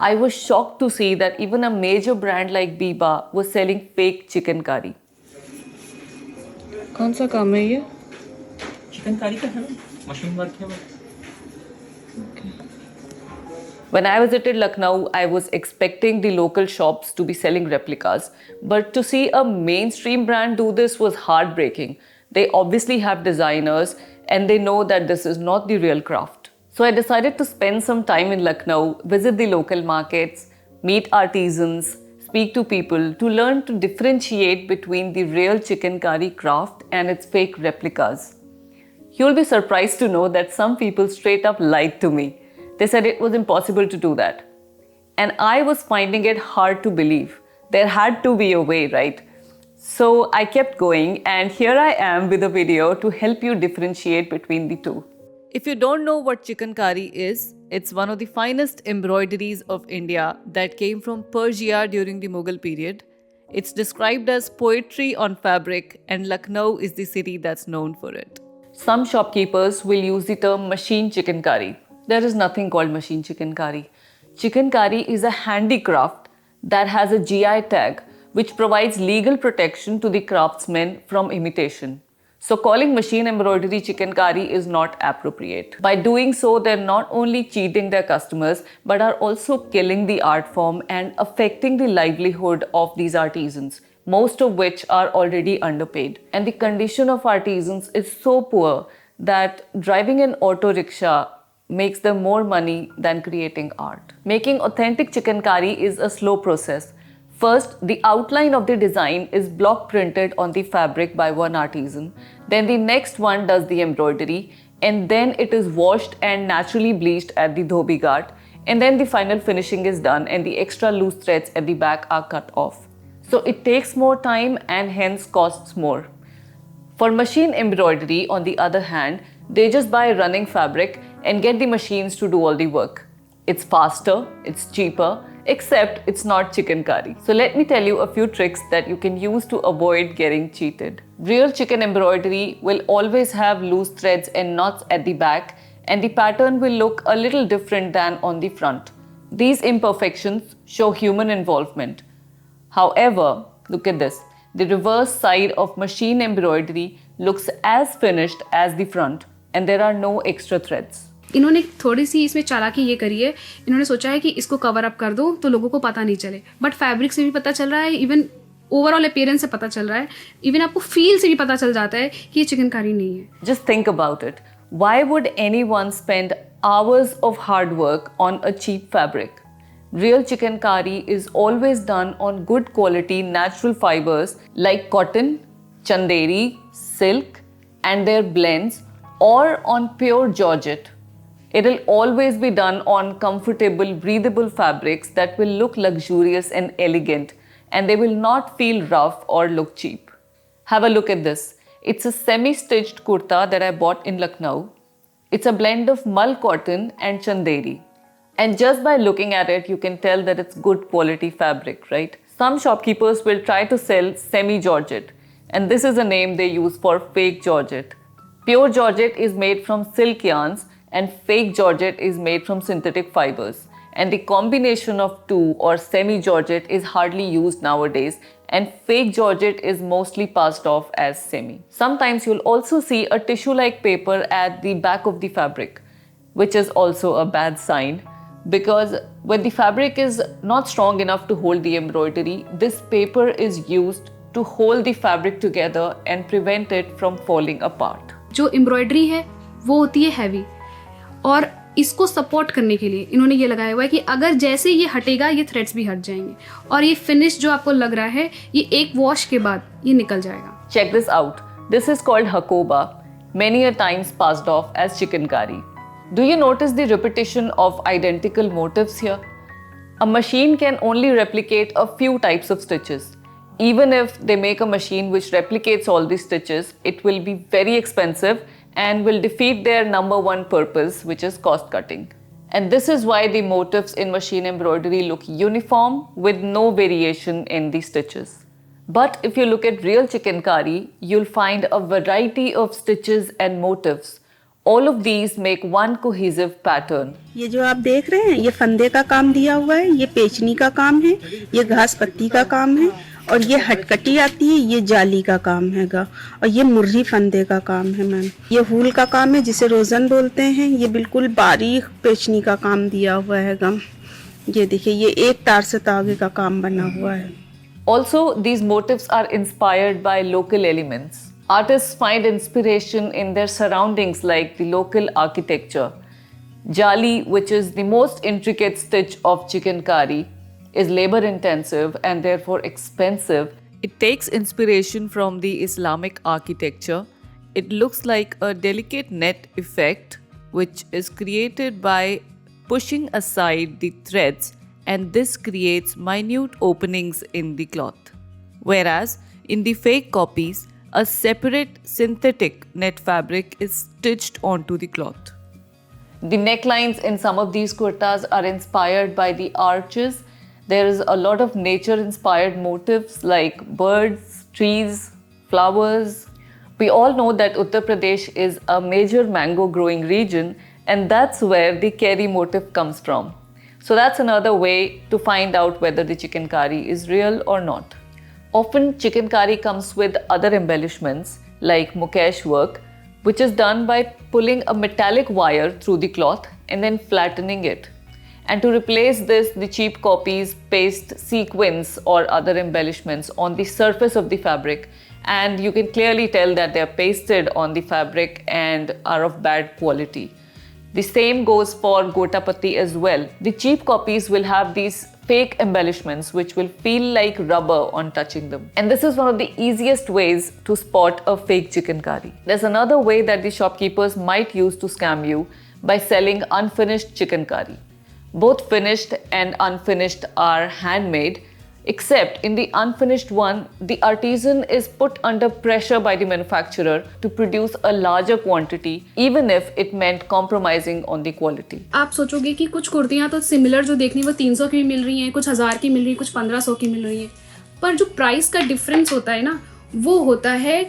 I was shocked to see that even a major brand like Biba was selling fake chikankari. कौन सा काम है ये? चिकनकारी का है, मशीन वर्क है वो। When I visited Lucknow, I was expecting the local shops to be selling replicas, but to see a mainstream brand do this was heartbreaking. They obviously have designers and they know that this is not the real craft. So I decided to spend some time in Lucknow, visit the local markets, meet artisans, speak to people to learn to differentiate between the real chikankari craft and its fake replicas. You'll be surprised to know that some people straight up lied to me. They said it was impossible to do that. And I was finding it hard to believe. There had to be a way, right? So I kept going, and here I am with a video to help you differentiate between the two. If you don't know what chikankari is, it's one of the finest embroideries of India that came from Persia during the Mughal period. It's described as poetry on fabric, and Lucknow is the city that's known for it. Some shopkeepers will use the term machine chikankari. There is nothing called machine chikankari. Chikankari is a handicraft that has a GI tag which provides legal protection to the craftsmen from imitation. So calling machine embroidery chikankari is not appropriate. By doing so, they're not only cheating their customers but are also killing the art form and affecting the livelihood of these artisans, most of which are already underpaid. And the condition of artisans is so poor that driving an auto rickshaw makes them more money than creating art. Making authentic chikankari is a slow process. First, the outline of the design is block printed on the fabric by one artisan. Then the next one does the embroidery, and then it is washed and naturally bleached at the dhobi ghat. And then the final finishing is done and the extra loose threads at the back are cut off. So it takes more time and hence costs more. For machine embroidery, on the other hand, they just buy running fabric and get the machines to do all the work. It's faster, it's cheaper, except it's not chikankari. So let me tell you a few tricks that you can use to avoid getting cheated. Real chikan embroidery will always have loose threads and knots at the back, and the pattern will look a little different than on the front. These imperfections show human involvement. However, look at this. The reverse side of machine embroidery looks as finished as the front, and there are no extra threads. इन्होंने थोड़ी सी इसमें चालाकी ये करी है, इन्होंने सोचा है कि इसको कवर अप कर दो तो लोगों को पता नहीं चले, बट फैब्रिक से भी पता चल रहा है, इवन ओवरऑल अपीयरेंस से पता चल रहा है, इवन आपको फील से भी पता चल जाता है कि ये चिकनकारी नहीं है. Just think about it. Why would anyone spend hours of hard work on a cheap fabric? Real chikankari is always done on good quality natural fibers like cotton, chanderi, silk, and their blends, or on pure georgette. It'll always be done on comfortable, breathable fabrics that will look luxurious and elegant, and they will not feel rough or look cheap. Have a look at this. It's a semi-stitched kurta that I bought in Lucknow. It's a blend of mull cotton and chanderi. And just by looking at it, you can tell that it's good quality fabric, right? Some shopkeepers will try to sell semi-georgette, and this is a name they use for fake georgette. Pure georgette is made from silk yarns, and fake georgette is made from synthetic fibers. And the combination of two, or semi-georgette, is hardly used nowadays, and fake georgette is mostly passed off as semi. Sometimes you'll also see a tissue-like paper at the back of the fabric, which is also a bad sign, because when the fabric is not strong enough to hold the embroidery, this paper is used to hold the fabric together and prevent it from falling apart. जो embroidery है वो होती है heavy, और इसको support करने के लिए इन्होंने ये लगाया हुआ है कि अगर जैसे ये हटेगा ये थ्रेड्स भी हट जाएंगे, और ये फिनिश जो आपको लग रहा है ये एक वॉश के बाद ये निकल जाएगा. Check this out. This is called hakoba, many a times passed off as chikankari. Do you notice the repetition of identical motifs here? A machine can only replicate a few types of stitches. Even if they make a machine which replicates all these stitches, it will be very expensive and will defeat their number one purpose, which is cost cutting. And this is why the motifs in machine embroidery look uniform with no variation in the stitches. But if you look at real chikankari, you'll find a variety of stitches and motifs, All of these make one cohesive pattern. ये जो आप देख रहे हैं ये फंदे का काम दिया हुआ है, ये पेचनी का काम है, ये घास पत्ती का काम है और ये हटकटी आती है, ये जाली का काम हैगा और ये मुर्री फंदे का काम है मैम। ये हूल का काम है जिसे रोजन बोलते हैं, ये बिल्कुल बारीक पेचनी का काम दिया हुआ हैगा। ये देखिए ये एक तार से तागे का काम बना हुआ है। Also, these motifs are inspired by local elements. Artists find inspiration in their surroundings like the local architecture. Jali, which is the most intricate stitch of Chikankari, is labor intensive and therefore expensive. It takes inspiration from the Islamic architecture. It looks like a delicate net effect which is created by pushing aside the threads, and this creates minute openings in the cloth. Whereas in the fake copies, a separate synthetic net fabric is stitched onto the cloth. The necklines in some of these kurtas are inspired by the arches. There is a lot of nature-inspired motifs like birds, trees, flowers. We all know that Uttar Pradesh is a major mango growing region, and that's where the Keri motif comes from. So that's another way to find out whether the Chikankari is real or not. Often Chikankari comes with other embellishments like mukesh work, which is done by pulling a metallic wire through the cloth and then flattening it. And to replace this, the cheap copies paste sequins or other embellishments on the surface of the fabric, and you can clearly tell that they are pasted on the fabric and are of bad quality. The same goes for gotapatti as well. The cheap copies will have these fake embellishments which will feel like rubber on touching them. And this is one of the easiest ways to spot a fake Chikankari. There's another way that the shopkeepers might use to scam you by selling unfinished Chikankari. Both finished and unfinished are handmade, except in the unfinished one, the artisan is put under pressure by the manufacturer to produce a larger quantity, even if it meant compromising on the quality. आप सोचोगे कि कुछ कुर्तियाँ तो similar जो देखनी वो 300 की मिल रही हैं, कुछ 1000 की मिल रही हैं, कुछ 1500 की मिल रही हैं, पर जो प्राइस का डिफरेंस होता है ना, वो होता है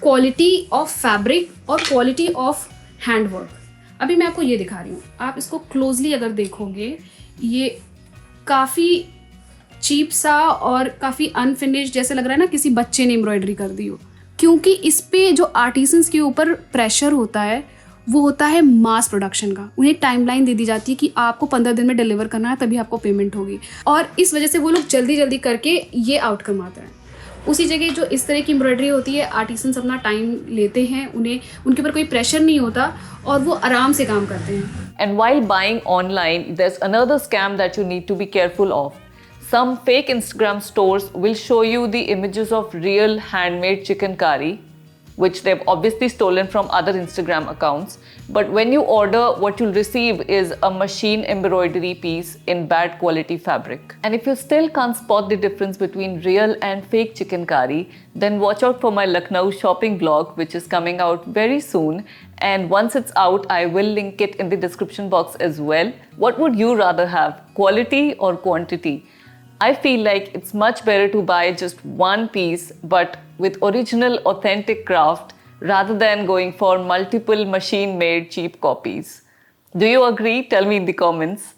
क्वालिटी ऑफ फैब्रिक और क्वालिटी ऑफ हैंडवर्क। अभी मैं आपको ये दिखा रही हूँ, आप इसको क्लोजली अगर देखोगे, ये काफ़ी चीप सा और काफ़ी अनफिनिश्ड जैसे लग रहा है ना, किसी बच्चे ने एम्ब्रॉयडरी कर दी हो, क्योंकि इस पे जो आर्टिसंस के ऊपर प्रेशर होता है वो होता है मास प्रोडक्शन का। उन्हें टाइमलाइन दे दी जाती है कि आपको 15 दिन में डिलीवर करना है, तभी आपको पेमेंट होगी, और इस वजह से वो लोग जल्दी जल्दी करके ये आउटकम आता है। उसी जगह जो इस तरह की एम्ब्रॉयडरी होती है, आर्टिसंस अपना टाइम लेते हैं, उन्हें उनके ऊपर कोई प्रेशर नहीं होता और वो आराम से काम करते हैं। And while buying online, there's another scam that you need to be careful of. Some fake Instagram stores will show you the images of real handmade Chikankari, which they've obviously stolen from other Instagram accounts. But when you order, what you'll receive is a machine embroidery piece in bad quality fabric. And if you still can't spot the difference between real and fake Chikankari, then watch out for my Lucknow shopping blog, which is coming out very soon. And once it's out, I will link it in the description box as well. What would you rather have, quality or quantity? I feel like it's much better to buy just one piece but with original authentic craft rather than going for multiple machine-made cheap copies. Do you agree? Tell me in the comments.